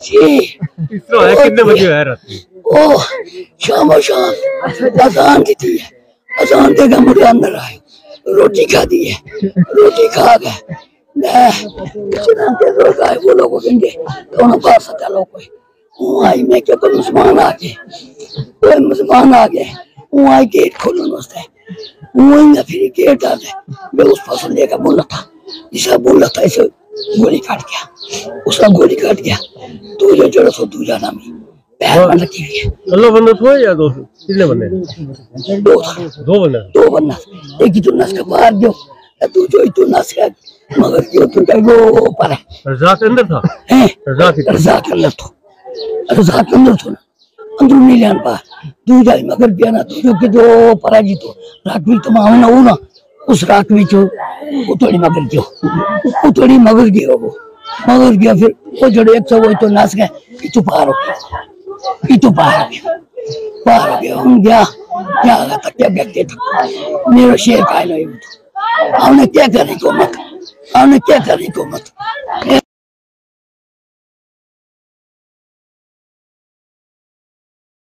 इस तरह है कितने बजे है रात ओ शाम अजान दी थी अजान देगा मुझे अंदर आए रोटी खा दी है रोटी खा गए वो लोग दोनों पास लोग आई मैं क्या कोई मुसलमान आ गए वो आई गेट खोलने वास्ते वो फिर गेट आ गए मैं उस पास लेकर बोला था जिसका बोला था इसे गोली काट गया उसका गोली काट गया तो जो जरा सो दूजा नामी पैर में लगी हुई है अल्लाह बंदा था या दो कितने बंदे दो बंदा एक ही तो नस का बाहर जो तू जो तो नस है मगर जो तो वो पर है रज़ाक अंदर था हैं रज़ाक अंदर था अंदरूनी लियान पा दूजा मगर बिया ना जो कि जो पराजी तो रात में तो मामला हो ना उस रात में जो उतड़ी मगर गया वो मगर गया फिर वो जड़े एक सौ वो तो नाच गए इतो पार हो गया हम गया तक क्या गए मेरा शेर का नहीं हमने क्या करने को मत